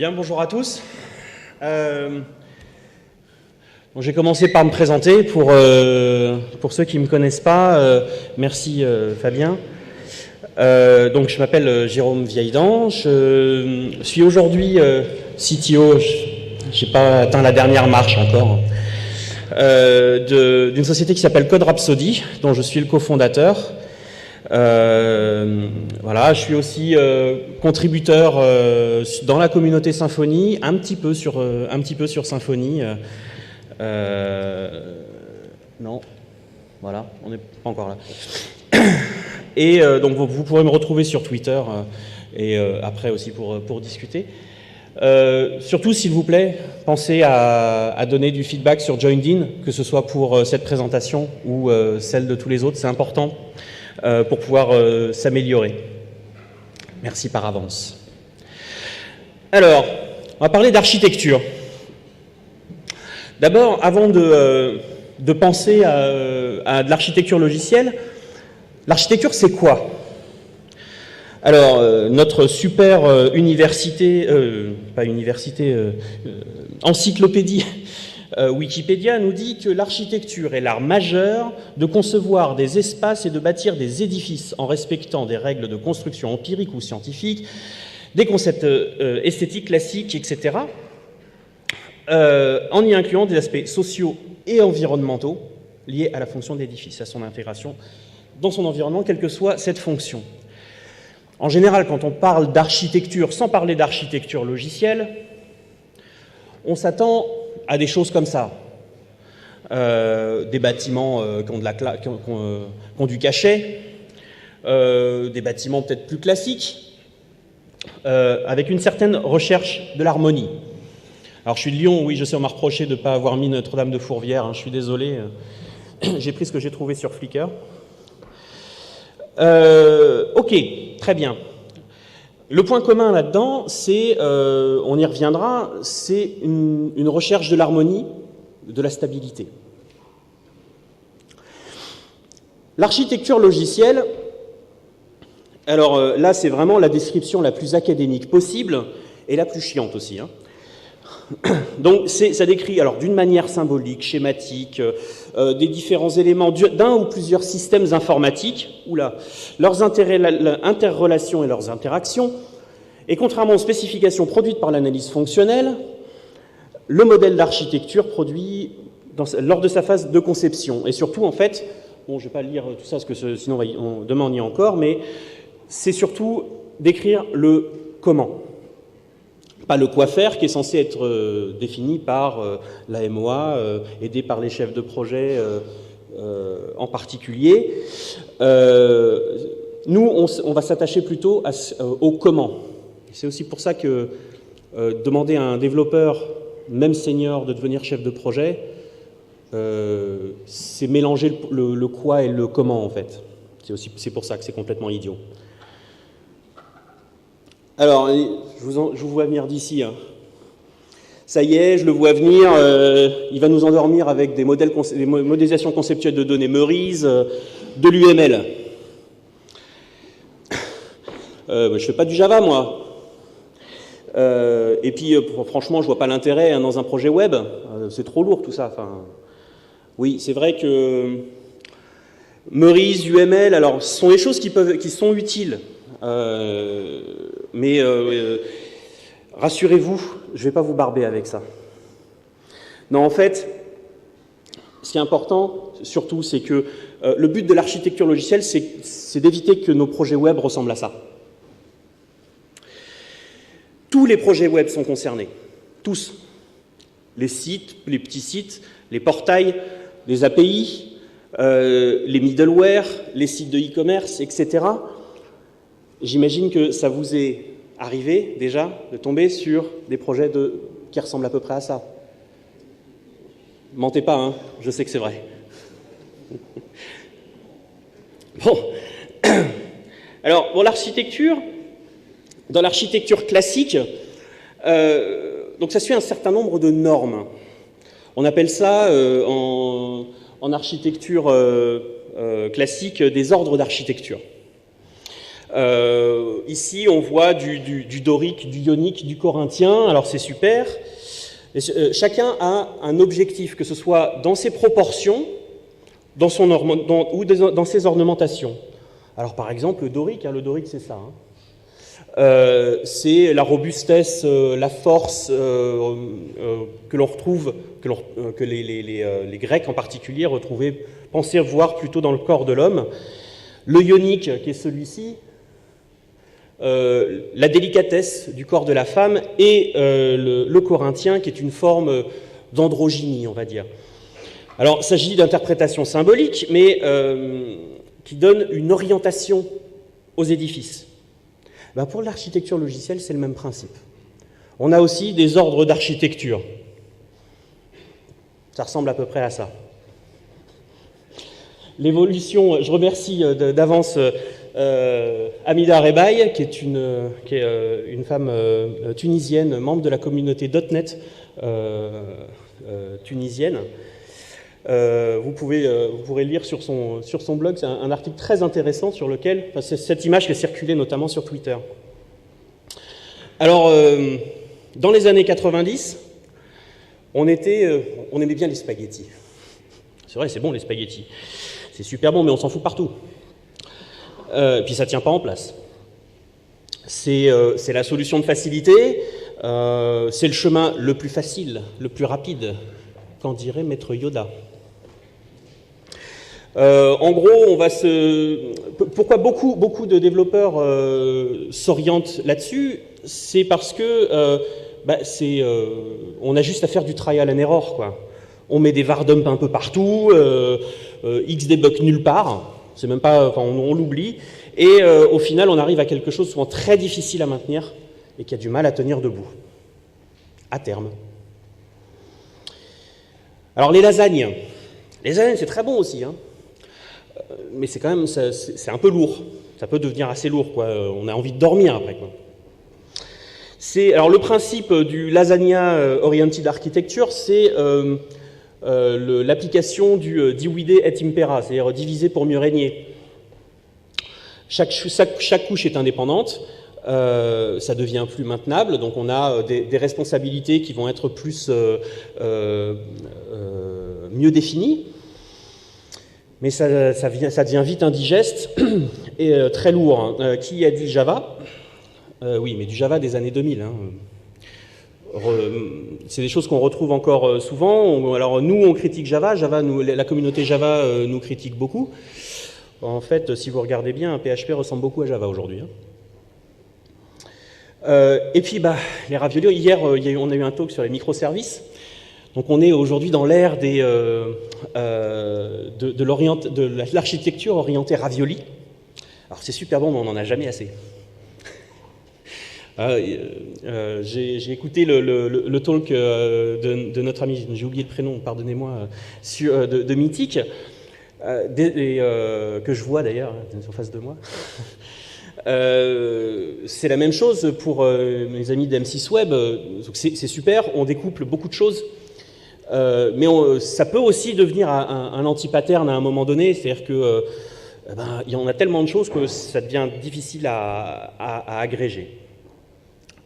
Bien, bonjour à tous. J'ai commencé par me présenter. Pour ceux qui ne me connaissent pas, merci Fabien. Donc je m'appelle Jérôme Vieilledent. Je suis aujourd'hui CTO, je n'ai pas atteint la dernière marche encore, d'une société qui s'appelle Code Rhapsody, dont je suis le cofondateur. Voilà, je suis aussi contributeur dans la communauté Symfony, un petit peu sur Symfony. Non, voilà, on n'est pas encore là. Et donc vous pourrez me retrouver sur Twitter et après aussi pour discuter. Surtout, s'il vous plaît, pensez à donner du feedback sur Joined-in, que ce soit pour cette présentation ou celle de tous les autres, c'est important pour pouvoir s'améliorer. Merci par avance. Alors, on va parler d'architecture. D'abord, avant de penser à de l'architecture logicielle, l'architecture, c'est quoi? Alors, notre super encyclopédie Wikipédia nous dit que l'architecture est l'art majeur de concevoir des espaces et de bâtir des édifices en respectant des règles de construction empiriques ou scientifiques, des concepts esthétiques classiques, etc., en y incluant des aspects sociaux et environnementaux liés à la fonction de l'édifice, à son intégration dans son environnement, quelle que soit cette fonction. En général, quand on parle d'architecture, sans parler d'architecture logicielle, on s'attend à des choses comme ça. Des bâtiments qui ont du cachet, des bâtiments peut-être plus classiques, avec une certaine recherche de l'harmonie. Alors je suis de Lyon, oui, je sais, on m'a reproché de ne pas avoir mis Notre-Dame de Fourvière, hein, je suis désolé, j'ai pris ce que j'ai trouvé sur Flickr. Ok, très bien. Le point commun là-dedans, c'est, on y reviendra, c'est une recherche de l'harmonie, de la stabilité. L'architecture logicielle, alors là, c'est vraiment la description la plus académique possible et la plus chiante aussi, hein. Donc ça décrit alors d'une manière symbolique, schématique, des différents éléments d'un ou plusieurs systèmes informatiques, leurs interrelations et leurs interactions, et contrairement aux spécifications produites par l'analyse fonctionnelle, le modèle d'architecture produit lors de sa phase de conception. Et surtout, en fait, bon, je ne vais pas lire tout ça, parce que sinon demain on y est encore, mais c'est surtout décrire le comment. Pas le quoi faire, qui est censé être défini par la MOA, aidé par les chefs de projet en particulier. Nous, on va s'attacher plutôt au comment. C'est aussi pour ça que demander à un développeur, même senior, de devenir chef de projet, c'est mélanger le quoi et le comment, en fait. C'est pour ça que c'est complètement idiot. Alors, je vous vois venir d'ici. Hein. Ça y est, je le vois venir. Il va nous endormir avec des modélisations conceptuelles de données Meurize, de l'UML. Je ne fais pas du Java, moi. Et puis, franchement, je ne vois pas l'intérêt dans un projet web. C'est trop lourd, tout ça. Enfin, oui, c'est vrai que Meurize, UML, alors, ce sont des choses qui sont utiles. Mais rassurez-vous, je ne vais pas vous barber avec ça. Non, en fait, ce qui est important, surtout, c'est que le but de l'architecture logicielle, c'est d'éviter que nos projets web ressemblent à ça. Tous les projets web sont concernés, tous. Les sites, les petits sites, les portails, les API, les middleware, les sites de e-commerce, etc. J'imagine que ça vous est arrivé déjà de tomber sur des projets qui ressemblent à peu près à ça. Mentez pas, hein, je sais que c'est vrai. Bon. Alors, pour l'architecture, dans l'architecture classique, donc ça suit un certain nombre de normes. On appelle ça, en architecture classique, des ordres d'architecture. Ici, on voit du dorique, du ionique, du corinthien, alors c'est super. Chacun a un objectif, que ce soit dans ses proportions ou dans ses ornementations. Alors par exemple, le dorique c'est ça. C'est la robustesse, la force que l'on retrouve, que les Grecs en particulier pensaient voir plutôt dans le corps de l'homme. Le ionique, qui est celui-ci, la délicatesse du corps de la femme, et le corinthien, qui est une forme d'androgynie, on va dire. Alors, il s'agit d'interprétations symboliques, mais qui donnent une orientation aux édifices. Ben, pour l'architecture logicielle, c'est le même principe. On a aussi des ordres d'architecture. Ça ressemble à peu près à ça. L'évolution, je remercie d'avance Hamida Rebaï, qui est une femme tunisienne, membre de la communauté .NET tunisienne. Vous pourrez lire sur son blog, c'est un article très intéressant sur lequel, c'est cette image qui a circulé notamment sur Twitter. Alors, dans les années 90, on aimait bien les spaghettis. C'est vrai, c'est bon les spaghettis. C'est super bon, mais on s'en fout partout. Puis ça ne tient pas en place. C'est la solution de facilité, c'est le chemin le plus facile, le plus rapide, qu'en dirait Maître Yoda. En gros, pourquoi beaucoup de développeurs s'orientent là-dessus, c'est parce que on a juste à faire du trial and error, quoi. On met des var dump un peu partout, x debug nulle part, c'est même pas, enfin, on l'oublie, et au final, on arrive à quelque chose souvent très difficile à maintenir et qui a du mal à tenir debout, à terme. Alors les lasagnes, c'est très bon aussi, hein. Mais c'est quand même, c'est un peu lourd. Ça peut devenir assez lourd, quoi. On a envie de dormir après, quoi. Alors le principe du Lasagna Oriented Architecture, c'est l'application du divide et impera, c'est-à-dire diviser pour mieux régner. Chaque couche est indépendante, ça devient plus maintenable, donc on a des responsabilités qui vont être plus mieux définies. Mais ça devient vite indigeste et très lourd. Qui a dit Java? Oui, mais du Java des années 2000. Hein. C'est des choses qu'on retrouve encore souvent. Alors nous, on critique Java. La communauté Java nous critique beaucoup. En fait, si vous regardez bien, PHP ressemble beaucoup à Java aujourd'hui. Hein. Et puis, les raviolis. Hier, on a eu un talk sur les microservices. Donc on est aujourd'hui dans l'ère de l'architecture orientée ravioli. Alors c'est super bon, mais on n'en a jamais assez. J'ai écouté le talk de notre ami, j'ai oublié le prénom, pardonnez-moi, de Mythique, que je vois d'ailleurs, en face de moi. C'est la même chose pour mes amis d'M6 Web. C'est super, on découple beaucoup de choses. Mais ça peut aussi devenir un anti-pattern à un moment donné, c'est-à-dire que il y en a tellement de choses que ça devient difficile à agréger.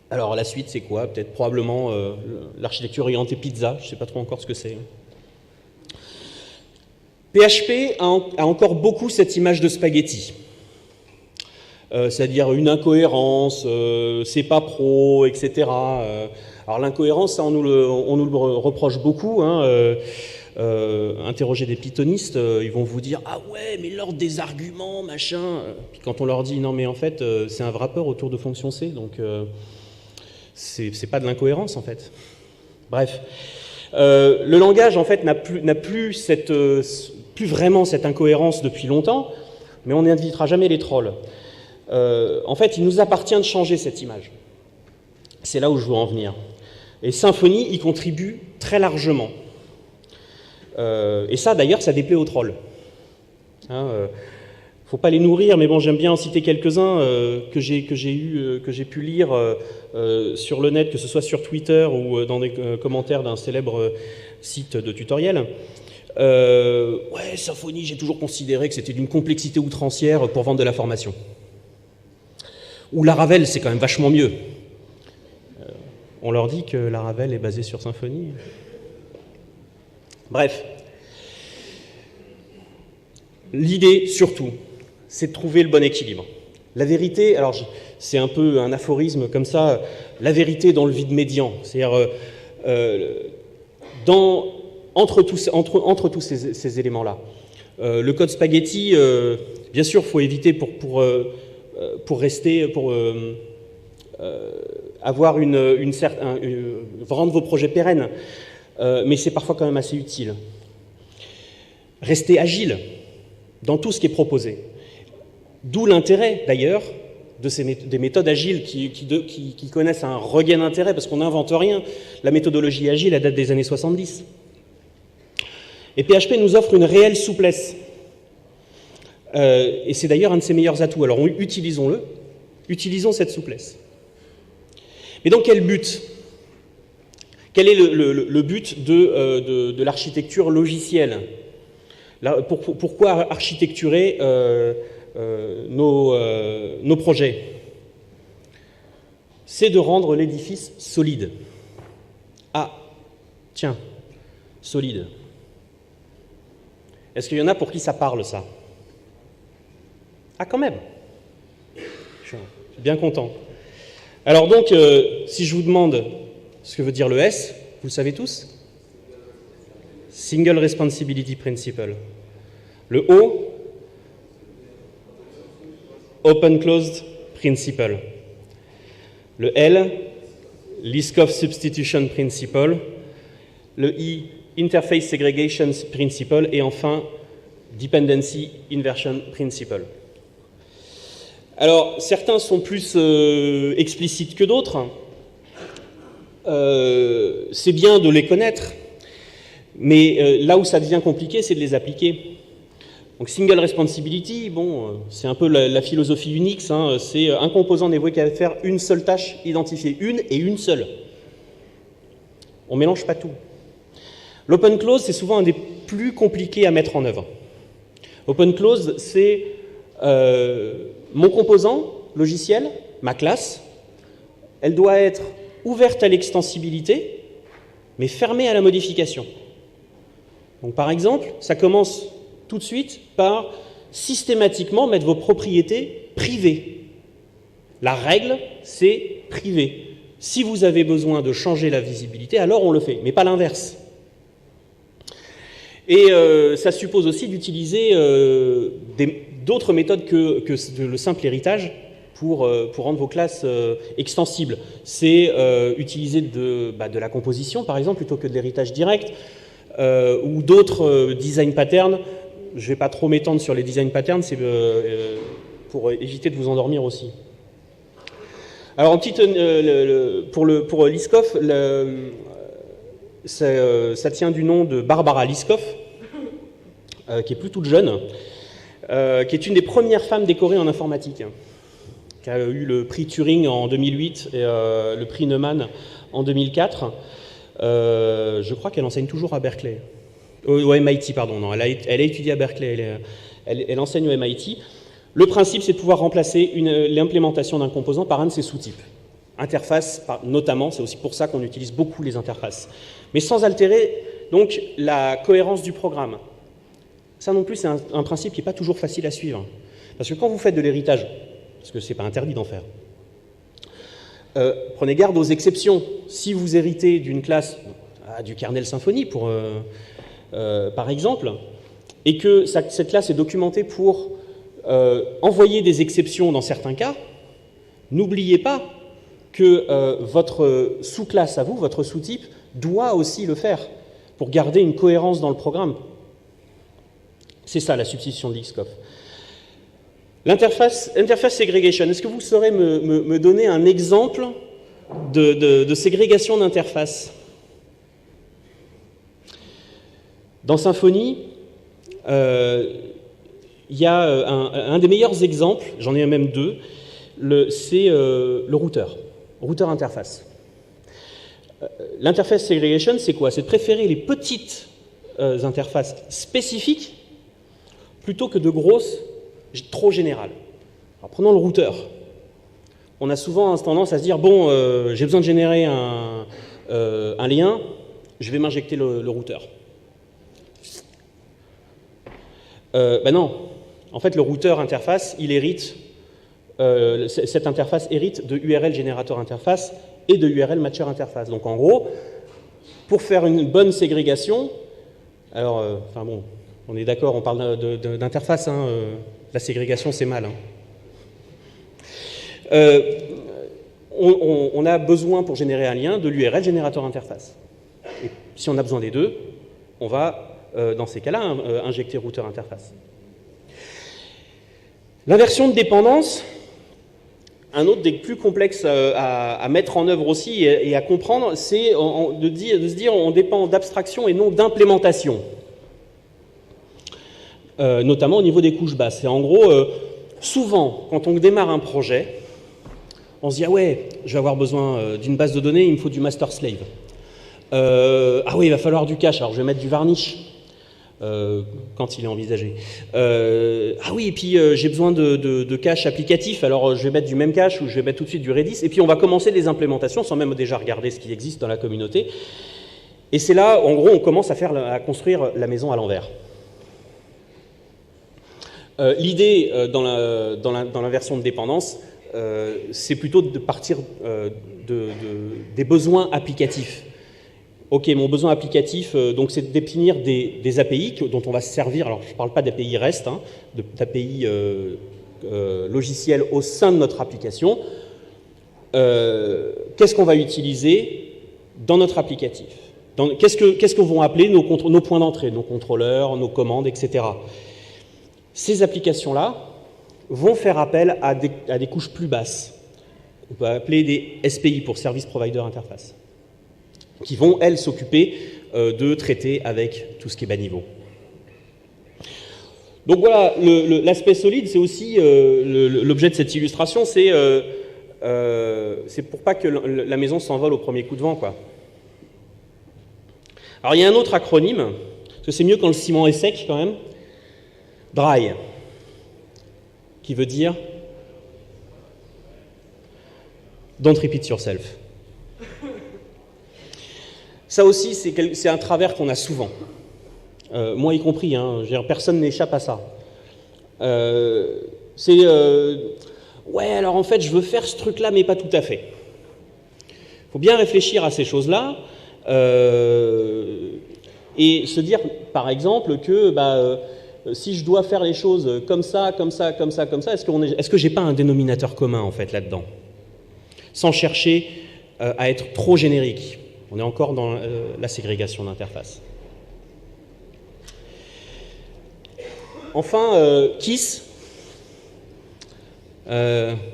Alors la suite, c'est quoi? Peut-être probablement l'architecture orientée pizza, je ne sais pas trop encore ce que c'est. PHP a encore beaucoup cette image de spaghetti. C'est-à-dire une incohérence, c'est pas pro, etc. Alors l'incohérence, ça, on nous le reproche beaucoup. Hein, interroger des pythonistes, ils vont vous dire « Ah ouais, mais l'ordre des arguments, machin ». Puis quand on leur dit « Non, mais en fait, c'est un wrapper autour de fonction C, donc c'est pas de l'incohérence, en fait ». Bref. Le langage, en fait, n'a plus vraiment cette incohérence depuis longtemps, mais on n'invitera jamais les trolls. En fait, il nous appartient de changer cette image. C'est là où je veux en venir. Et Symfony y contribue très largement. Et ça, d'ailleurs, ça déplaît aux trolls. Faut pas les nourrir, mais bon, j'aime bien en citer quelques-uns que j'ai pu lire sur le net, que ce soit sur Twitter ou dans des commentaires d'un célèbre site de tutoriel. Ouais, Symfony, j'ai toujours considéré que c'était d'une complexité outrancière pour vendre de la formation. Ou Laravel, c'est quand même vachement mieux. On leur dit que Laravel est basé sur Symfony. Bref. L'idée, surtout, c'est de trouver le bon équilibre. La vérité, alors c'est un peu un aphorisme comme ça, la vérité dans le vide médian. C'est-à-dire, entre tous ces éléments-là. Le code spaghetti, bien sûr, il faut éviter pour avoir rendre vos projets pérennes, mais c'est parfois quand même assez utile. Rester agile dans tout ce qui est proposé. D'où l'intérêt, d'ailleurs, des méthodes agiles qui connaissent un regain d'intérêt, parce qu'on n'invente rien. La méthodologie agile, elle date des années 70. Et PHP nous offre une réelle souplesse. Et c'est d'ailleurs un de ses meilleurs atouts. Alors utilisons-le, utilisons cette souplesse. Mais dans quel but? Quel est le but de l'architecture logicielle? Pourquoi architecturer nos projets? C'est de rendre l'édifice solide. Ah, tiens, solide. Est-ce qu'il y en a pour qui ça parle, ça? Ah, quand même. Je suis bien content. Alors donc, si je vous demande ce que veut dire le S, vous le savez tous? Single Responsibility Principle. Le O, Open Closed Principle. Le L, Liskov Substitution Principle. Le I, Interface Segregation Principle. Et enfin, Dependency Inversion Principle. Alors, certains sont plus explicites que d'autres. C'est bien de les connaître, mais là où ça devient compliqué, c'est de les appliquer. Donc, single responsibility, bon, c'est un peu la philosophie Unix, hein, c'est un composant n'est voué qu'à faire une seule tâche identifiée, une et une seule. On ne mélange pas tout. L'open close, c'est souvent un des plus compliqués à mettre en œuvre. Open close, c'est mon composant logiciel, ma classe, elle doit être ouverte à l'extensibilité, mais fermée à la modification. Donc, par exemple, ça commence tout de suite par systématiquement mettre vos propriétés privées. La règle, c'est privé. Si vous avez besoin de changer la visibilité, alors on le fait, mais pas l'inverse. Et ça suppose aussi d'utiliser d'autres méthodes que le simple héritage pour rendre vos classes extensibles. C'est utiliser de la composition, par exemple, plutôt que de l'héritage direct, ou d'autres design patterns. Je ne vais pas trop m'étendre sur les design patterns, c'est pour éviter de vous endormir aussi. Alors, pour Liskov, ça tient du nom de Barbara Liskov, qui est plus toute jeune, qui est une des premières femmes décorées en informatique, qui a eu le prix Turing en 2008 et le prix Neumann en 2004. Je crois qu'elle enseigne toujours à Berkeley. Au MIT, pardon. Non, elle a étudié à Berkeley, elle enseigne au MIT. Le principe, c'est de pouvoir remplacer l'implémentation d'un composant par un de ses sous-types. Interface, notamment, c'est aussi pour ça qu'on utilise beaucoup les interfaces. Mais sans altérer, donc, la cohérence du programme. Ça non plus, c'est un principe qui n'est pas toujours facile à suivre. Parce que quand vous faites de l'héritage, parce que ce n'est pas interdit d'en faire, prenez garde aux exceptions. Si vous héritez d'une classe, du kernel Symfony, par exemple, et que cette classe est documentée pour envoyer des exceptions dans certains cas, n'oubliez pas que votre sous-classe à vous, votre sous-type, doit aussi le faire pour garder une cohérence dans le programme. C'est ça la substitution de Liskov. L'interface segregation, est-ce que vous saurez me donner un exemple de ségrégation d'interface? Dans Symfony, il y a un des meilleurs exemples, j'en ai même deux, c'est le routeur interface. L'interface segregation, c'est quoi? C'est de préférer les petites interfaces spécifiques plutôt que de grosses trop générales. Alors, prenons le routeur. on a souvent tendance à se dire, bon, j'ai besoin de générer un lien, je vais m'injecter le routeur. Ben non, en fait, le routeur interface, il hérite, cette interface hérite de URL générateur interface et de URL matcher interface. Donc en gros, pour faire une bonne ségrégation, alors, enfin bon, on est d'accord, on parle d'interface, hein, la ségrégation c'est mal. Hein. On a besoin pour générer un lien de l'URL générateur interface. Et si on a besoin des deux, on va, dans ces cas-là, injecter routeur interface. L'inversion de dépendance, un autre des plus complexes à mettre en œuvre aussi et à comprendre, c'est de se dire on dépend d'abstraction et non d'implémentation, notamment au niveau des couches basses. Et en gros, souvent, quand on démarre un projet, on se dit « Ah ouais, je vais avoir besoin d'une base de données, il me faut du master slave. Ah oui, il va falloir du cache, alors je vais mettre du varnish. » quand il est envisagé. Ah oui, et puis j'ai besoin de cache applicatif, alors je vais mettre du même cache ou je vais mettre tout de suite du Redis, et puis on va commencer les implémentations sans même déjà regarder ce qui existe dans la communauté. Et c'est là, en gros, on commence à construire la maison à l'envers. L'idée dans la version de dépendance, c'est plutôt de partir des besoins applicatifs. Ok, mon besoin applicatif, donc c'est de définir des API dont on va se servir. Alors, je ne parle pas d'API REST, hein, d'API logiciels au sein de notre application. Qu'est-ce qu'on va utiliser dans notre applicatif? Qu'est-ce qu'on vont appeler nos points d'entrée, nos contrôleurs, nos commandes, etc. Ces applications-là vont faire appel à des couches plus basses. On peut appeler des SPI pour Service Provider Interface, qui vont, elles, s'occuper de traiter avec tout ce qui est bas niveau. Donc voilà, l'aspect solide, c'est aussi l'objet de cette illustration, c'est pour pas que la maison s'envole au premier coup de vent, quoi. Alors il y a un autre acronyme, parce que c'est mieux quand le ciment est sec quand même, DRY, qui veut dire Don't repeat yourself. Ça aussi, c'est un travers qu'on a souvent. Moi y compris, hein, personne n'échappe à ça. Ouais, alors en fait, je veux faire ce truc-là, mais pas tout à fait. Il faut bien réfléchir à ces choses-là et se dire, par exemple, que si je dois faire les choses comme ça, comme ça, comme ça, comme ça, est-ce que j'ai pas un dénominateur commun, en fait, là-dedans? Sans chercher à être trop générique. On est encore dans la ségrégation d'interface. Enfin, KISS,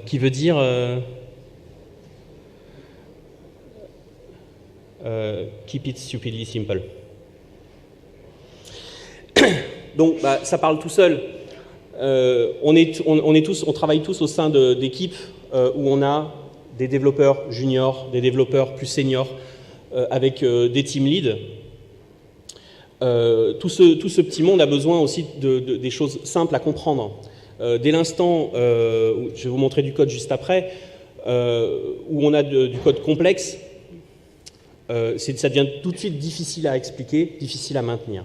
qui veut dire Keep it stupidly simple. Donc, ça parle tout seul. On travaille tous au sein d'équipes où on a des développeurs juniors, des développeurs plus seniors, avec des team leads. Tout ce petit monde a besoin aussi des choses simples à comprendre. Dès l'instant, je vais vous montrer du code juste après, où on a du code complexe, ça devient tout de suite difficile à expliquer, difficile à maintenir.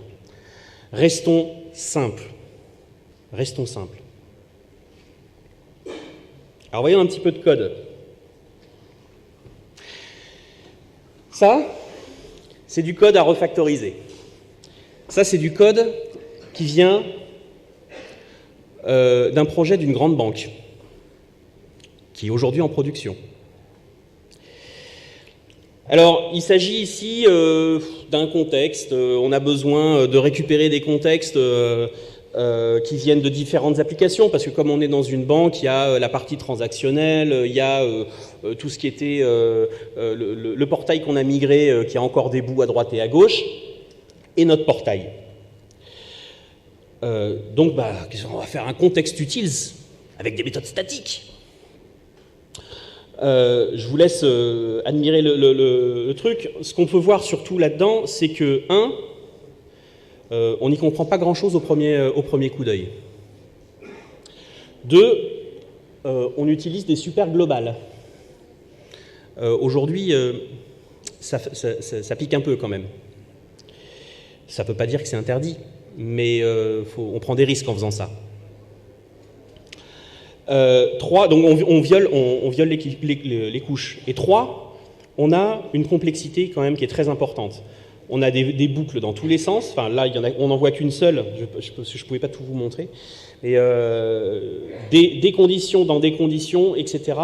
Restons simples. Restons simples. Alors voyons un petit peu de code. Ça, c'est du code à refactoriser. Ça, c'est du code qui vient d'un projet d'une grande banque, qui est aujourd'hui en production. Alors, il s'agit ici d'un contexte. On a besoin de récupérer des contextes qui viennent de différentes applications, parce que comme on est dans une banque, il y a la partie transactionnelle, il y a tout ce qui était le portail qu'on a migré, qui a encore des bouts à droite et à gauche, et notre portail. Donc, on va faire un contexte utils avec des méthodes statiques. Je vous laisse admirer le truc. Ce qu'on peut voir surtout là-dedans, c'est que, on n'y comprend pas grand-chose au premier coup d'œil. 2, on utilise des super globales. Aujourd'hui, ça pique un peu quand même. Ça ne veut pas dire que c'est interdit, mais on prend des risques en faisant ça. 3, donc on viole les couches. Et 3, on a une complexité quand même qui est très importante. On a des boucles dans tous les sens. Enfin, là, on n'en voit qu'une seule. Je ne pouvais pas tout vous montrer. Et des conditions dans des conditions, etc.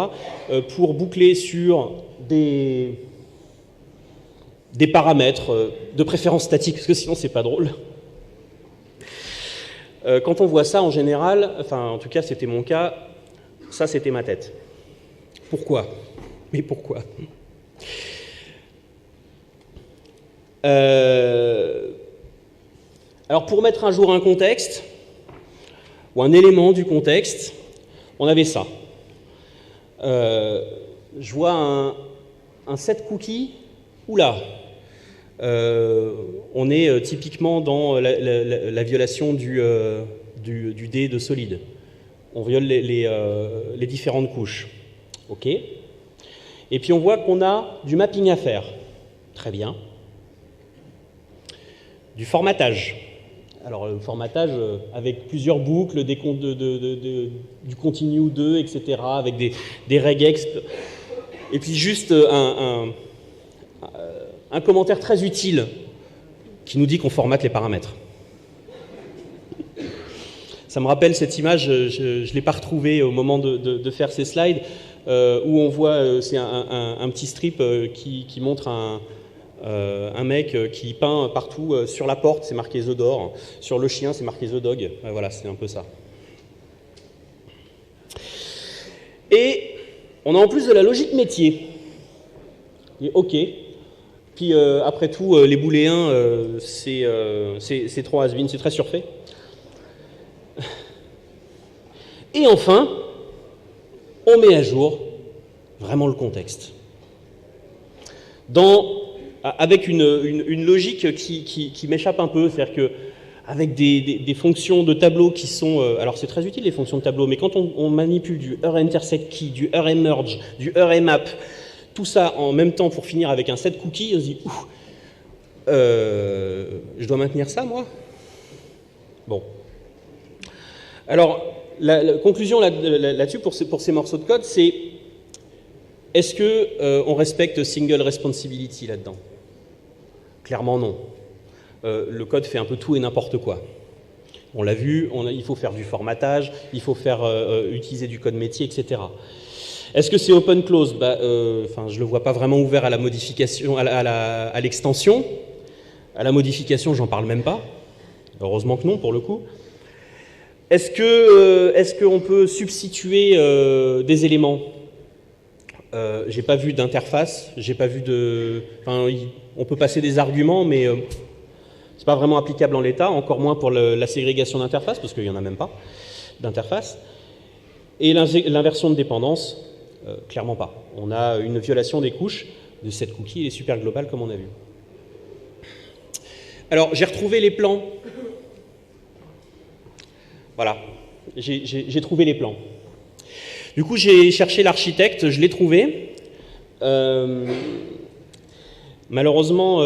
Pour boucler sur des paramètres, de préférence statiques, parce que sinon, c'est pas drôle. Quand on voit ça, en général, enfin, en tout cas, c'était mon cas, ça, c'était ma tête. Pourquoi? Mais pourquoi? Alors, pour mettre un jour un contexte, ou un élément du contexte, on avait ça. Je vois un set cookie, oula, on est typiquement dans la violation du dé de solide. On viole les différentes couches. OK. Et puis on voit qu'on a du mapping à faire. Très bien. Du formatage. Alors le formatage avec plusieurs boucles, du continue 2, etc., avec des regex. Et puis juste un commentaire très utile qui nous dit qu'on formate les paramètres. Ça me rappelle cette image, je ne l'ai pas retrouvée au moment de faire ces slides, où on voit, c'est un petit strip qui montre un mec qui peint partout. Sur la porte, c'est marqué The Door. Sur le chien, c'est marqué The Dog. Voilà, c'est un peu ça. Et on a en plus de la logique métier. Et OK. Puis après tout, les booléens, c'est trop has-been, c'est très surfait. Et enfin, on met à jour vraiment le contexte. Avec une logique qui m'échappe un peu, c'est-à-dire qu'avec des fonctions de tableau qui sont... alors c'est très utile les fonctions de tableau, mais quand on manipule du ERIntersectKey, du EREmerge, du EREMap, tout ça en même temps pour finir avec un set cookie, on se dit « je dois maintenir ça, moi ?» Bon. Alors, la conclusion là-dessus, pour ces morceaux de code, c'est est-ce qu'on respecte single responsibility là-dedans? Clairement, non. Le code fait un peu tout et n'importe quoi. On l'a vu, il faut faire du formatage, il faut utiliser du code métier, etc. Est-ce que c'est open close? Je ne le vois pas vraiment ouvert à la modification, à l'extension. À la modification, j'en parle même pas. Heureusement que non, pour le coup. Est-ce qu'on peut substituer des éléments? J'ai pas vu d'interface, j'ai pas vu de... Enfin, on peut passer des arguments, mais c'est pas vraiment applicable en l'état, encore moins pour la ségrégation d'interface, parce qu'il y en a même pas d'interface. Et l'inversion de dépendance, clairement pas. On a une violation des couches de cette cookie et les super globales, comme on a vu. Alors, j'ai retrouvé les plans. Voilà, j'ai trouvé les plans. Du coup, j'ai cherché l'architecte, je l'ai trouvé. Malheureusement,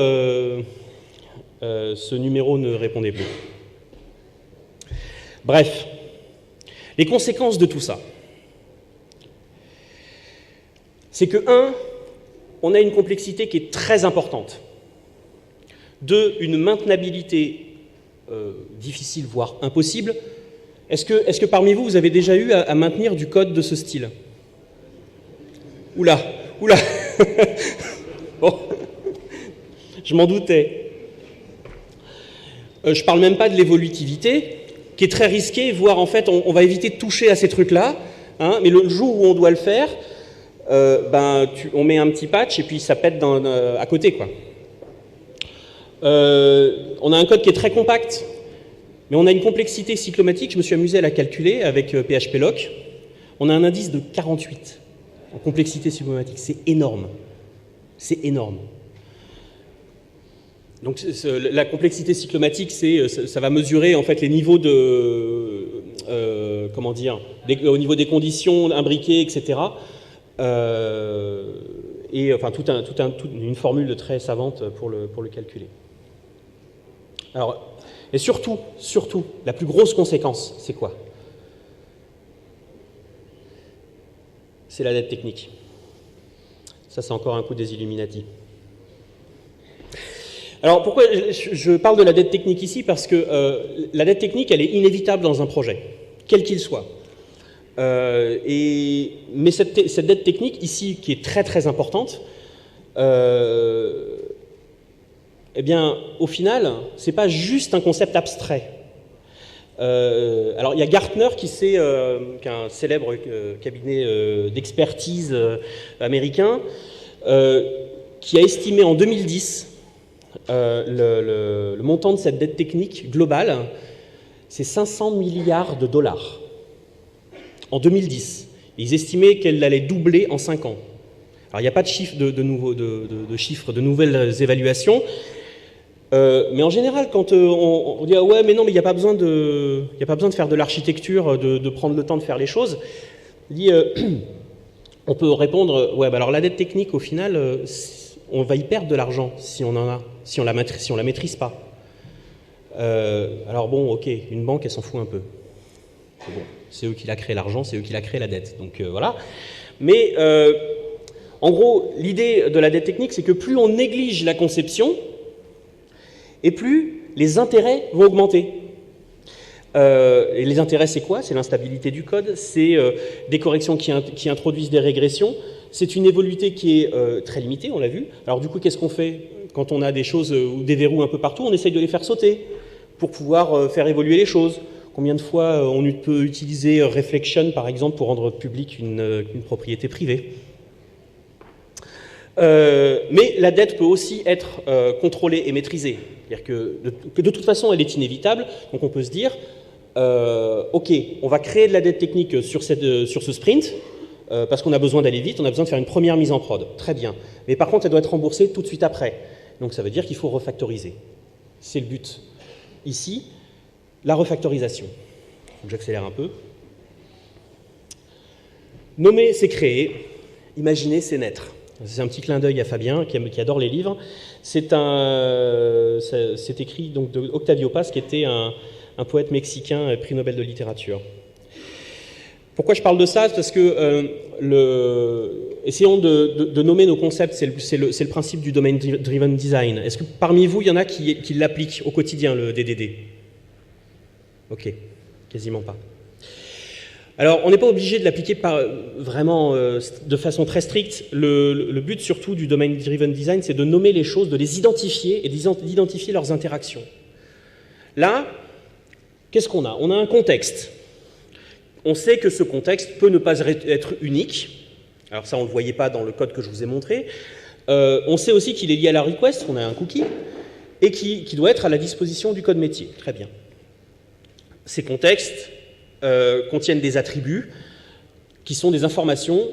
ce numéro ne répondait plus. Bref, les conséquences de tout ça, c'est que, 1, on a une complexité qui est très importante. 2, une maintenabilité difficile, voire impossible. Est-ce que parmi vous, vous avez déjà eu à maintenir du code de ce style? Oula. Bon, je m'en doutais. Je parle même pas de l'évolutivité, qui est très risquée, voire en fait, on va éviter de toucher à ces trucs-là, hein, mais le jour où on doit le faire, on met un petit patch et puis ça pète à côté, quoi. On a un code qui est très compact, mais on a une complexité cyclomatique, je me suis amusé à la calculer avec PHP-Lock. On a un indice de 48 en complexité cyclomatique, c'est énorme. C'est énorme. Donc la complexité cyclomatique, ça va mesurer en fait les niveaux comment dire, au niveau des conditions imbriquées, etc. Et enfin, une formule très savante pour le calculer. Alors, et surtout, la plus grosse conséquence, c'est quoi? C'est la dette technique. Ça, c'est encore un coup des Illuminati. Alors, pourquoi je parle de la dette technique ici? Parce que la dette technique, elle est inévitable dans un projet, quel qu'il soit. Mais cette dette technique, ici, qui est très très importante, eh bien, au final, ce n'est pas juste un concept abstrait. Alors, il y a Gartner, qui est un célèbre cabinet d'expertise américain, qui a estimé en 2010 le montant de cette dette technique globale, c'est 500 milliards de dollars. En 2010. Ils estimaient qu'elle allait doubler en 5 ans. Alors, il n'y a pas de chiffre de chiffres, de nouvelles évaluations. Mais en général, quand on dit « Ah ouais, mais non, mais il n'y a pas besoin de faire de l'architecture, de prendre le temps de faire les choses », on peut répondre « Ouais, bah alors la dette technique, au final, on va y perdre de l'argent si on en a, si on la maîtrise pas. Alors bon, ok, une banque, elle s'en fout un peu. C'est bon, c'est eux qui l'a créé l'argent, c'est eux qui l'a créé la dette. Donc voilà. Mais en gros, l'idée de la dette technique, c'est que plus on néglige la conception, et plus les intérêts vont augmenter. Et les intérêts, c'est quoi? C'est l'instabilité du code, c'est des corrections qui introduisent des régressions, c'est une évolution qui est très limitée, on l'a vu. Alors du coup, qu'est-ce qu'on fait quand on a des choses ou des verrous un peu partout? On essaye de les faire sauter pour pouvoir faire évoluer les choses. Combien de fois on peut utiliser Reflection, par exemple, pour rendre publique une propriété privée? Mais la dette peut aussi être contrôlée et maîtrisée. C'est-à-dire que de toute façon, elle est inévitable. Donc on peut se dire, OK, on va créer de la dette technique sur ce sprint, parce qu'on a besoin d'aller vite, on a besoin de faire une première mise en prod. Très bien. Mais par contre, elle doit être remboursée tout de suite après. Donc ça veut dire qu'il faut refactoriser. C'est le but. Ici, la refactorisation. Il faut que j'accélère un peu. Nommer, c'est créer. Imaginer, c'est naître. C'est un petit clin d'œil à Fabien, qui adore les livres. C'est écrit donc, de Octavio Paz, qui était un poète mexicain, prix Nobel de littérature. Pourquoi je parle de ça? Parce que essayons de nommer nos concepts, c'est le principe du domain-driven design. Est-ce que parmi vous, il y en a qui l'appliquent au quotidien, le DDD? Ok, quasiment pas. Alors, on n'est pas obligé de l'appliquer vraiment de façon très stricte. Le but surtout du domain-driven design, c'est de nommer les choses, de les identifier et d'identifier leurs interactions. Là, qu'est-ce qu'on a? On a un contexte. On sait que ce contexte peut ne pas être unique. Alors ça, on ne le voyait pas dans le code que je vous ai montré. On sait aussi qu'il est lié à la request, on a un cookie, et qui doit être à la disposition du code métier. Très bien. Ces contextes contiennent des attributs qui sont des informations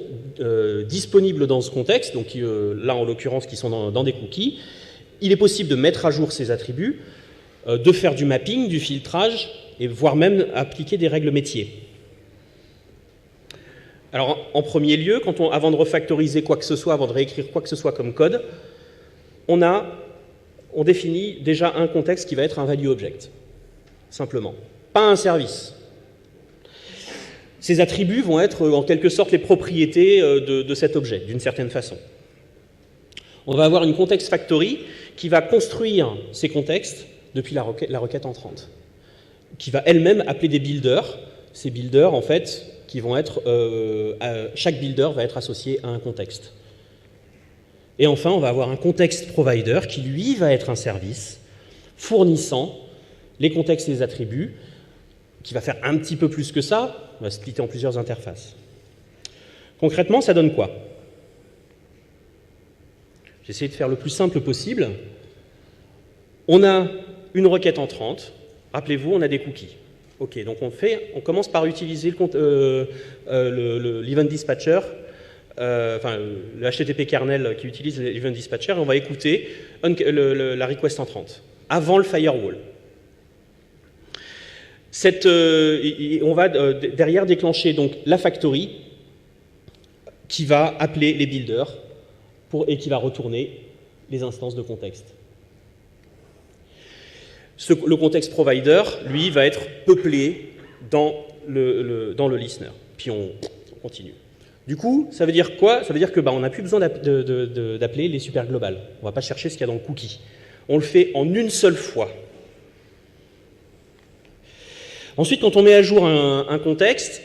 disponibles dans ce contexte, donc là en l'occurrence qui sont dans des cookies. Il est possible de mettre à jour ces attributs, de faire du mapping, du filtrage, et voire même appliquer des règles métiers. Alors en premier lieu, avant de refactoriser quoi que ce soit, avant de réécrire quoi que ce soit comme code, on définit déjà un contexte qui va être un value object, simplement, pas un service. Ces attributs vont être en quelque sorte les propriétés de cet objet, d'une certaine façon. On va avoir une context factory qui va construire ces contextes depuis la requête entrante, qui va elle-même appeler des builders. Ces builders, en fait, qui vont être... chaque builder va être associé à un contexte. Et enfin, on va avoir un context provider qui, lui, va être un service fournissant les contextes et les attributs, qui va faire un petit peu plus que ça, on va splitter en plusieurs interfaces. Concrètement, ça donne quoi? J'ai essayé de faire le plus simple possible. On a une requête entrante. Rappelez-vous, on a des cookies. OK, donc on commence par utiliser l'event dispatcher, le HTTP kernel qui utilise l'event dispatcher, et on va écouter la request entrante, avant le firewall. On va derrière déclencher donc la factory qui va appeler les builders et qui va retourner les instances de contexte. Le context provider, lui, va être peuplé dans le listener. Puis on continue. Du coup, ça veut dire quoi? Ça veut dire que on n'a plus besoin d'appeler les super globales. On ne va pas chercher ce qu'il y a dans le cookie. On le fait en une seule fois. Ensuite, quand on met à jour un contexte,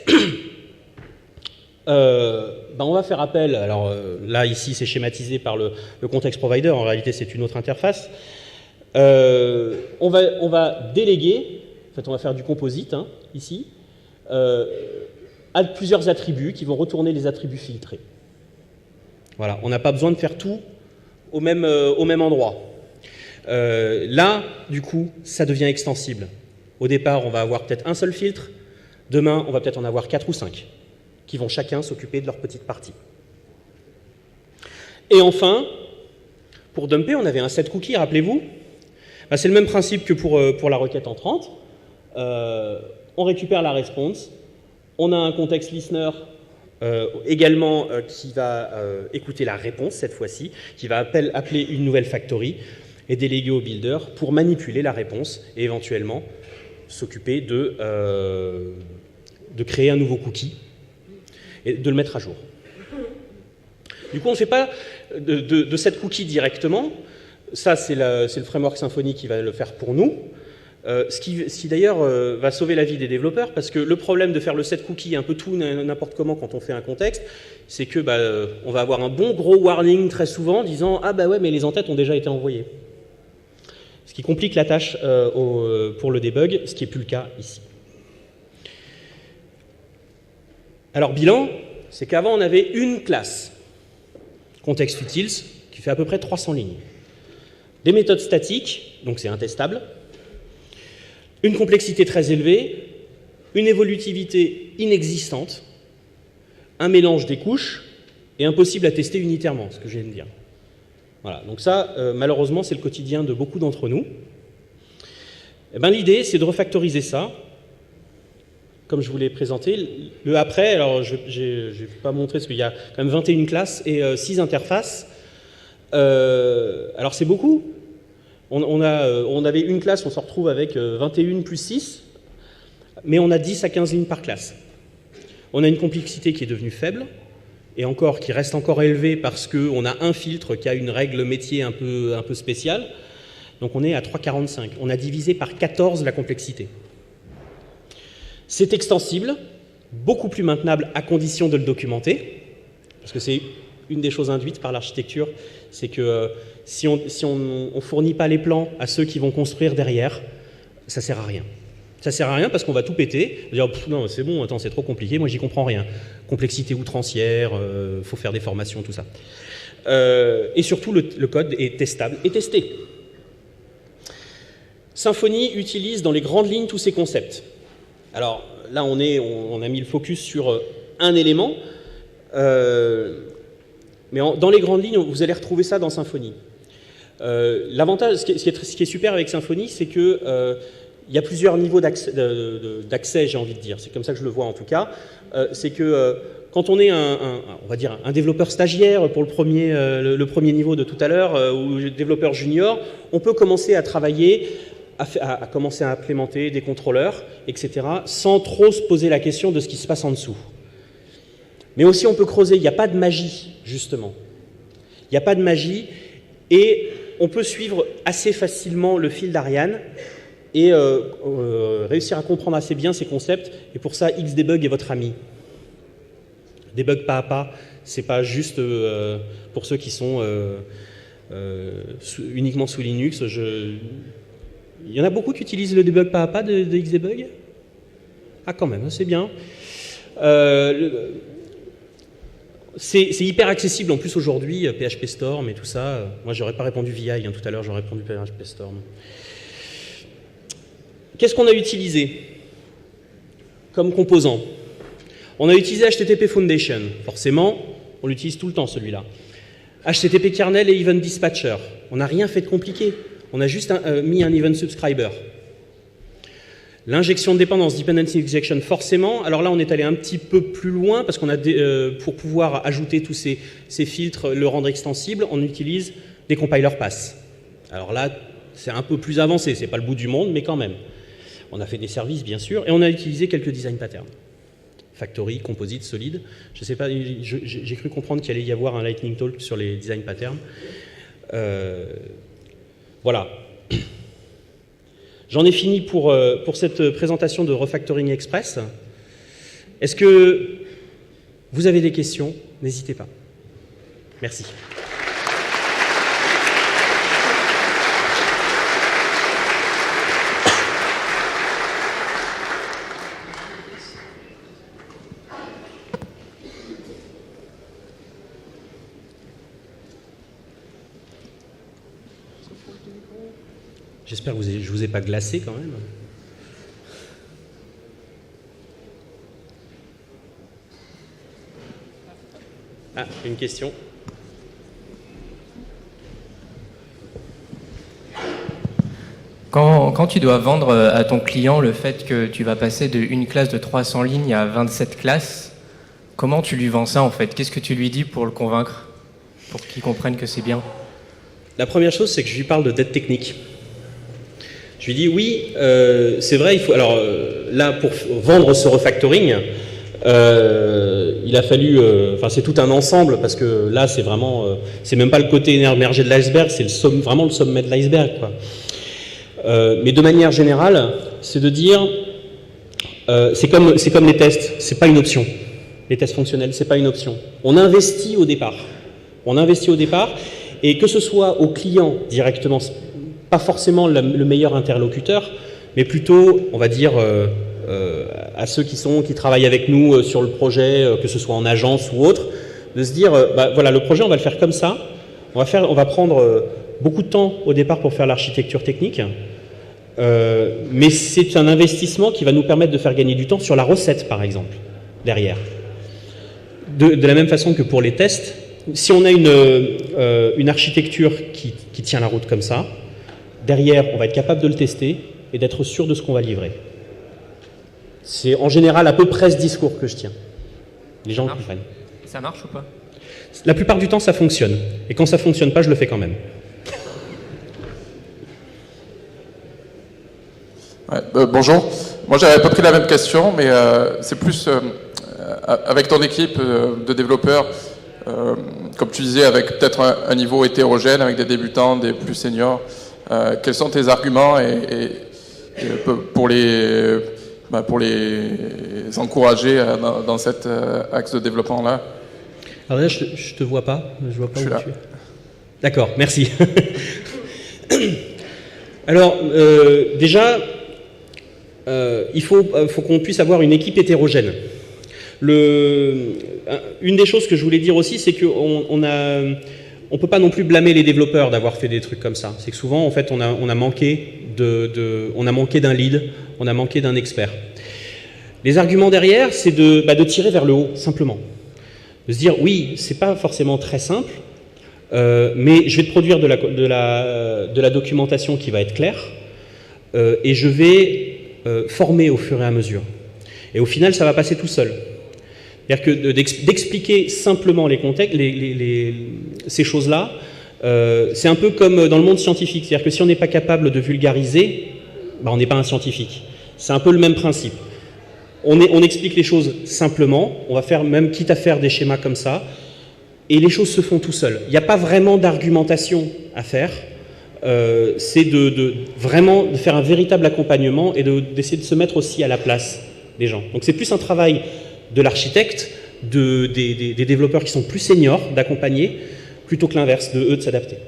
on va faire appel, alors là, ici, c'est schématisé par le context provider, en réalité, c'est une autre interface. On va déléguer, en fait, on va faire du composite, ici, à plusieurs attributs qui vont retourner les attributs filtrés. Voilà, on n'a pas besoin de faire tout au même endroit. Là, du coup, ça devient extensible. Au départ, on va avoir peut-être un seul filtre. Demain, on va peut-être en avoir 4 ou 5 qui vont chacun s'occuper de leur petite partie. Et enfin, pour dumper, on avait un set cookie, rappelez-vous. C'est le même principe que pour la requête entrante. On récupère la response. On a un context listener également qui va écouter la réponse cette fois-ci, qui va appeler une nouvelle factory et déléguer au builder pour manipuler la réponse et éventuellement s'occuper de créer un nouveau cookie et de le mettre à jour. Du coup, on ne fait pas de set cookie directement. Ça, c'est le framework Symfony qui va le faire pour nous. Ce qui d'ailleurs va sauver la vie des développeurs, parce que le problème de faire le set cookie un peu tout n'importe comment quand on fait un contexte, c'est que on va avoir un bon gros warning très souvent disant « Ah bah ouais, mais les en-têtes ont déjà été envoyées ». Ce qui complique la tâche pour le debug, ce qui n'est plus le cas ici. Alors, bilan, c'est qu'avant, on avait une classe, context utils, qui fait à peu près 300 lignes. Des méthodes statiques, donc c'est intestable, une complexité très élevée, une évolutivité inexistante, un mélange des couches et impossible à tester unitairement, ce que je viens de dire. Voilà, donc ça, malheureusement, c'est le quotidien de beaucoup d'entre nous. L'idée, c'est de refactoriser ça, comme je vous l'ai présenté. Le après, alors je ne vais pas montrer, parce qu'il y a quand même 21 classes et 6 interfaces. Alors c'est beaucoup. On avait une classe, on se retrouve avec 21 plus 6, mais on a 10 à 15 lignes par classe. On a une complexité qui est devenue faible, et encore qui reste encore élevée parce qu'on a un filtre qui a une règle métier un peu spéciale. Donc on est à 3,45. On a divisé par 14 la complexité. C'est extensible, beaucoup plus maintenable à condition de le documenter, parce que c'est une des choses induites par l'architecture, c'est que si on ne fournit pas les plans à ceux qui vont construire derrière, ça ne sert à rien. Ça ne sert à rien parce qu'on va tout péter, dire non, c'est bon, attends, c'est trop compliqué, moi j'y comprends rien. Complexité outrancière, faut faire des formations, tout ça. Et surtout, le code est testable et testé. Symfony utilise dans les grandes lignes tous ces concepts. Alors là, on a mis le focus sur un élément, mais dans les grandes lignes, vous allez retrouver ça dans Symfony. L'avantage, ce qui est super avec Symfony, c'est que il y a plusieurs niveaux d'accès, j'ai envie de dire. C'est comme ça que je le vois en tout cas. C'est que quand on est on va dire un développeur stagiaire pour le premier niveau de tout à l'heure, ou développeur junior, on peut commencer à travailler, à commencer à implémenter des contrôleurs, etc., sans trop se poser la question de ce qui se passe en dessous. Mais aussi on peut creuser, il n'y a pas de magie, justement. Il n'y a pas de magie, et on peut suivre assez facilement le fil d'Ariane, et réussir à comprendre assez bien ces concepts. Et pour ça, Xdebug est votre ami. Debug pas à pas, c'est pas juste pour ceux qui sont uniquement sous Linux. Il y en a beaucoup qui utilisent le debug pas à pas de Xdebug. Ah, quand même, c'est bien. C'est hyper accessible en plus aujourd'hui, PHP Storm et tout ça. Moi, j'aurais pas répondu VI tout à l'heure, j'aurais répondu PHP Storm. Qu'est-ce qu'on a utilisé comme composant? On a utilisé HTTP Foundation. Forcément, on l'utilise tout le temps, celui-là. HTTP Kernel et Event Dispatcher. On n'a rien fait de compliqué. On a juste mis un Event Subscriber. L'injection de dépendance, dependency injection, forcément. Alors là, on est allé un petit peu plus loin parce qu'on a pour pouvoir ajouter tous ces filtres, le rendre extensible, on utilise des compilers pass. Alors là, c'est un peu plus avancé, c'est pas le bout du monde, mais quand même. On a fait des services, bien sûr, et on a utilisé quelques design patterns. Factory, composite, solide. Je sais pas, j'ai cru comprendre qu'il allait y avoir un lightning talk sur les design patterns. Voilà. J'en ai fini pour cette présentation de Refactoring Express. Est-ce que vous avez des questions? N'hésitez pas. Merci. J'espère que je ne vous ai pas glacé quand même. Ah, une question. Quand tu dois vendre à ton client le fait que tu vas passer d'une classe de 300 lignes à 27 classes, comment tu lui vends ça en fait? Qu'est-ce que tu lui dis pour le convaincre? Pour qu'il comprenne que c'est bien? La première chose, c'est que je lui parle de dette technique. Je lui dis oui, c'est vrai, il faut. Alors là, pour vendre ce refactoring, il a fallu. Enfin, c'est tout un ensemble parce que là, c'est vraiment. C'est même pas le côté émergé de l'iceberg, c'est vraiment le sommet de l'iceberg, quoi. Mais de manière générale, c'est de dire. C'est comme les tests, c'est pas une option. Les tests fonctionnels, c'est pas une option. On investit au départ. On investit au départ, et que ce soit au client directement. Pas forcément le meilleur interlocuteur, mais plutôt, on va dire, à ceux qui travaillent avec nous sur le projet, que ce soit en agence ou autre, de se dire, voilà, le projet, on va le faire comme ça, on va prendre beaucoup de temps au départ pour faire l'architecture technique, mais c'est un investissement qui va nous permettre de faire gagner du temps sur la recette, par exemple, derrière. De la même façon que pour les tests, si on a une architecture qui tient la route comme ça, derrière, on va être capable de le tester et d'être sûr de ce qu'on va livrer. C'est en général à peu près ce discours que je tiens. Les gens comprennent. Ça marche ou pas? La plupart du temps, ça fonctionne. Et quand ça ne fonctionne pas, je le fais quand même. Ouais, bonjour. Moi, j'avais pas pris la même question, mais c'est plus avec ton équipe de développeurs, comme tu disais, avec peut-être un niveau hétérogène, avec des débutants, des plus seniors. Quels sont tes arguments pour les encourager dans cet axe de développement-là? Alors là, je te vois pas. Je vois pas où tu es. D'accord, merci. Alors, déjà, il faut qu'on puisse avoir une équipe hétérogène. Une des choses que je voulais dire aussi, c'est qu'on ne peut pas non plus blâmer les développeurs d'avoir fait des trucs comme ça. C'est que souvent, en fait, on a manqué d'un lead, on a manqué d'un expert. Les arguments derrière, c'est de tirer vers le haut, simplement. De se dire, oui, c'est pas forcément très simple, mais je vais te produire de la documentation qui va être claire, et je vais former au fur et à mesure. Et au final, ça va passer tout seul. C'est-à-dire que d'expliquer simplement les contextes, ces choses-là, c'est un peu comme dans le monde scientifique. C'est-à-dire que si on n'est pas capable de vulgariser, on n'est pas un scientifique. C'est un peu le même principe. On explique les choses simplement, on va faire, même quitte à faire des schémas comme ça, et les choses se font tout seuls. Il n'y a pas vraiment d'argumentation à faire, c'est vraiment de faire un véritable accompagnement et d'essayer de se mettre aussi à la place des gens. Donc c'est plus un travail de l'architecte, des développeurs qui sont plus seniors, d'accompagner, plutôt que l'inverse, de eux de s'adapter.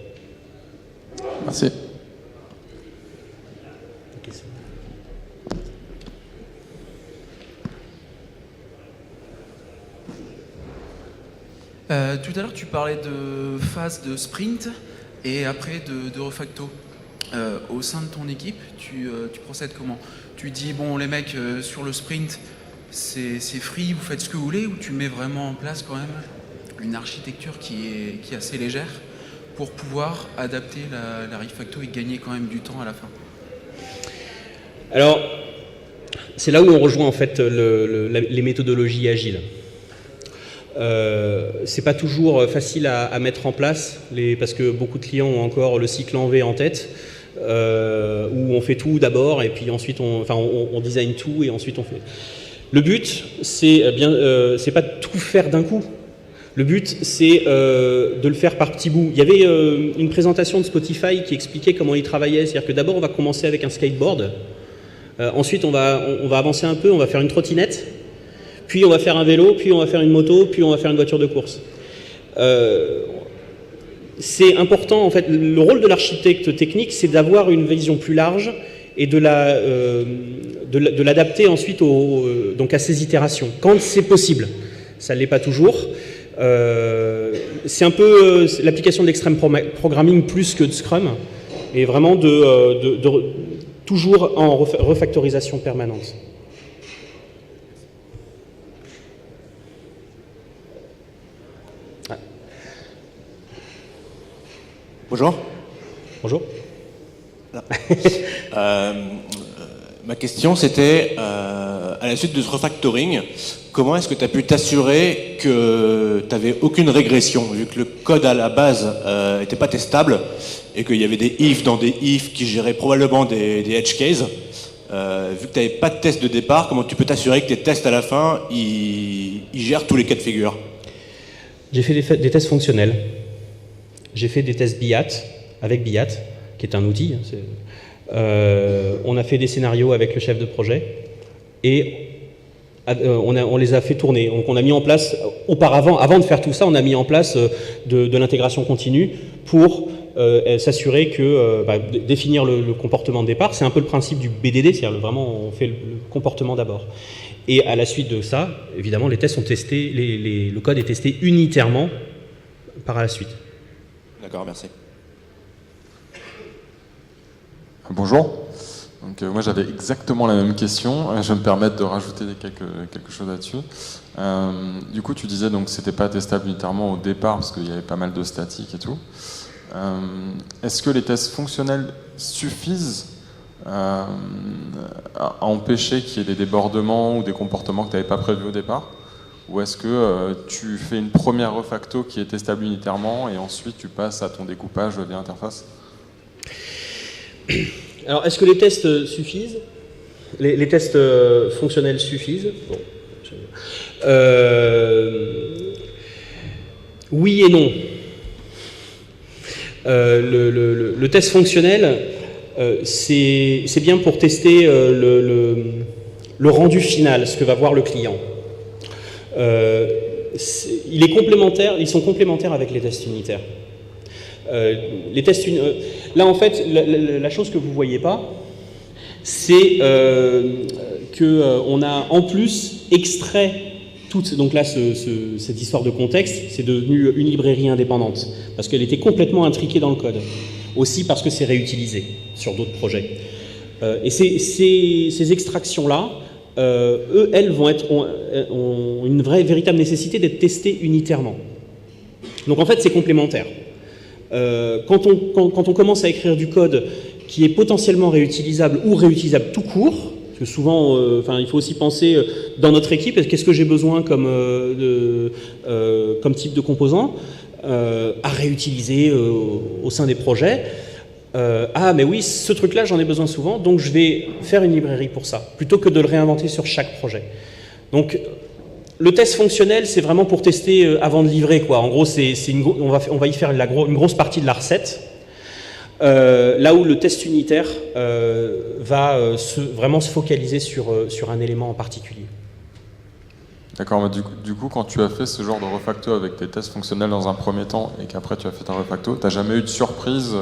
Merci. Tout à l'heure, tu parlais de phase de sprint et après de refacto. Au sein de ton équipe, tu procèdes comment? Tu dis, bon, les mecs, sur le sprint, c'est free, vous faites ce que vous voulez, ou tu mets vraiment en place quand même une architecture qui est assez légère pour pouvoir adapter la refacto et gagner quand même du temps à la fin? Alors, c'est là où on rejoint en fait les méthodologies agiles. C'est pas toujours facile à mettre en place, parce que beaucoup de clients ont encore le cycle en V en tête, où on fait tout d'abord et puis ensuite on design tout et ensuite on fait. Le but, c'est pas de tout faire d'un coup. Le but, c'est de le faire par petits bouts. Il y avait une présentation de Spotify qui expliquait comment ils travaillaient. C'est-à-dire que d'abord, on va commencer avec un skateboard. Ensuite, on va avancer un peu, on va faire une trottinette. Puis, on va faire un vélo. Puis, on va faire une moto. Puis, on va faire une voiture de course. C'est important, en fait. Le rôle de l'architecte technique, c'est d'avoir une vision plus large et de l'adapter ensuite donc à ces itérations, quand c'est possible. Ça ne l'est pas toujours. C'est un peu l'application de l'extreme programming plus que de Scrum, et vraiment toujours en refactorisation permanente. Ah. Bonjour. Bonjour. Ma question c'était, à la suite de ce refactoring, comment est-ce que tu as pu t'assurer que tu n'avais aucune régression, vu que le code à la base n'était pas testable et qu'il y avait des ifs dans des ifs qui géraient probablement des edge cases. Vu que tu n'avais pas de test de départ, comment tu peux t'assurer que tes tests à la fin, ils gèrent tous les cas de figure? J'ai fait des tests fonctionnels. J'ai fait des tests BIAT, avec BIAT, qui est un outil. On a fait des scénarios avec le chef de projet et on les a fait tourner. Donc on a mis en place, auparavant, avant de faire tout ça, on a mis en place de l'intégration continue pour s'assurer que, définir le comportement de départ. C'est un peu le principe du BDD, c'est-à-dire vraiment on fait le comportement d'abord. Et à la suite de ça, évidemment, les tests sont testés, le code est testé unitairement par la suite. D'accord, merci. Bonjour. Donc, moi j'avais exactement la même question. Je vais me permettre de rajouter quelque chose là-dessus. Du coup, tu disais donc c'était pas testable unitairement au départ parce qu'il y avait pas mal de statique et tout. Est-ce que les tests fonctionnels suffisent à empêcher qu'il y ait des débordements ou des comportements que tu n'avais pas prévus au départ? Ou est-ce que tu fais une première refacto qui est testable unitairement et ensuite tu passes à ton découpage via interface? Alors, est-ce que les tests suffisent? Les tests fonctionnels suffisent? Bon. Oui et non. Le test fonctionnel, c'est bien pour tester le rendu final, ce que va voir le client. Ils sont complémentaires avec les tests unitaires. Les tests là, en fait, la chose que vous ne voyez pas, c'est qu'on a en plus extrait toute. Donc là, cette histoire de contexte, c'est devenu une librairie indépendante, parce qu'elle était complètement intriquée dans le code. Aussi parce que c'est réutilisé sur d'autres projets. Et ces extractions-là, elles ont une véritable nécessité d'être testées unitairement. Donc en fait, c'est complémentaire. Quand on commence à écrire du code qui est potentiellement réutilisable ou réutilisable tout court, parce que souvent, il faut aussi penser dans notre équipe, qu'est-ce que j'ai besoin comme type de composant à réutiliser au sein des projets. Mais oui, ce truc-là, j'en ai besoin souvent, donc je vais faire une librairie pour ça, plutôt que de le réinventer sur chaque projet. Donc, le test fonctionnel, c'est vraiment pour tester avant de livrer, quoi. En gros, on va y faire une grosse partie de la recette. Là où le test unitaire va vraiment se focaliser sur un élément en particulier. D'accord, mais du coup, quand tu as fait ce genre de refacto avec tes tests fonctionnels dans un premier temps et qu'après tu as fait un refacto, tu n'as jamais eu de surprise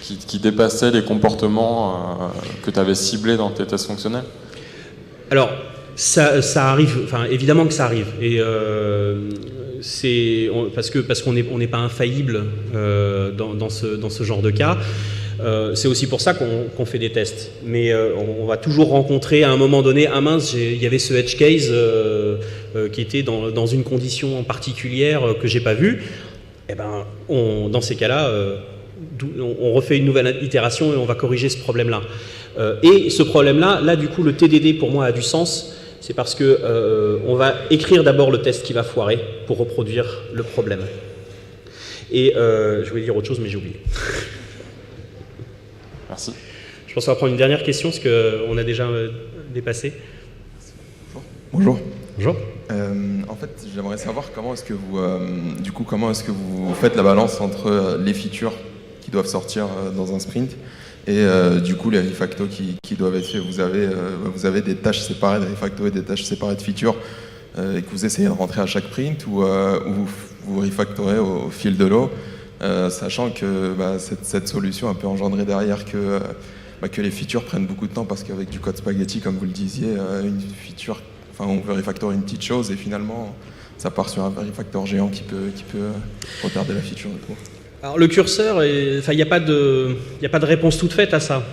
qui dépassait les comportements que tu avais ciblés dans tes tests fonctionnels? Alors, ça arrive, évidemment que ça arrive, et parce qu'on n'est pas infaillible dans ce genre de cas. C'est aussi pour ça qu'on fait des tests. Mais on va toujours rencontrer à un moment donné, il y avait ce edge case qui était dans une condition particulière que j'ai pas vue. Et dans ces cas-là, on refait une nouvelle itération et on va corriger ce problème-là. Et ce problème-là, là du coup le TDD pour moi a du sens, c'est parce que on va écrire d'abord le test qui va foirer pour reproduire le problème. Et je voulais dire autre chose mais j'ai oublié. Merci. Je pense qu'on va prendre une dernière question parce qu'on a déjà dépassé. Bonjour. Bonjour. En fait, j'aimerais savoir comment est-ce que vous faites la balance entre les features qui doivent sortir dans un sprint et du coup les refactos qui doivent être faits. Vous avez des tâches séparées de refactos et des tâches séparées de features et que vous essayez de rentrer à chaque sprint ou vous refactorez au fil de l'eau, sachant que cette solution peut engendrer derrière que les features prennent beaucoup de temps parce qu'avec du code spaghetti, comme vous le disiez, une feature, on veut refactorer une petite chose et finalement ça part sur un refactor géant qui peut retarder la feature du coup. Alors le curseur, il n'y a pas de réponse toute faite à ça.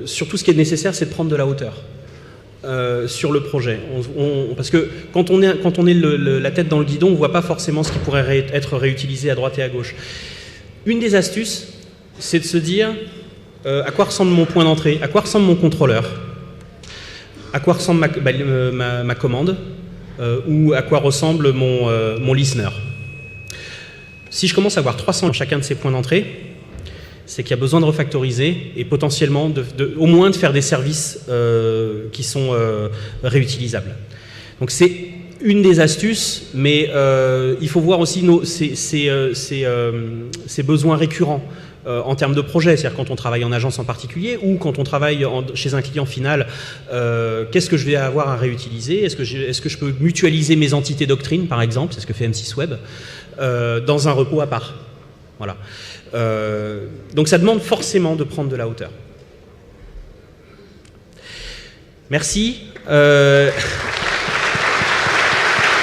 Surtout ce qui est nécessaire, c'est de prendre de la hauteur sur le projet. Parce que quand on est la tête dans le guidon, on ne voit pas forcément ce qui pourrait être réutilisé à droite et à gauche. Une des astuces, c'est de se dire à quoi ressemble mon point d'entrée, à quoi ressemble mon contrôleur, à quoi ressemble ma commande, ou à quoi ressemble mon listener. Si je commence à avoir 300 dans chacun de ces points d'entrée, c'est qu'il y a besoin de refactoriser et potentiellement au moins de faire des services qui sont réutilisables. Donc c'est une des astuces, mais il faut voir aussi ces besoins récurrents en termes de projet, c'est-à-dire quand on travaille en agence en particulier ou quand on travaille chez un client final, qu'est-ce que je vais avoir à réutiliser? Est-ce que je peux mutualiser mes entités doctrines, par exemple, c'est ce que fait M6 Web, dans un repos à part. Voilà. Donc ça demande forcément de prendre de la hauteur. Merci.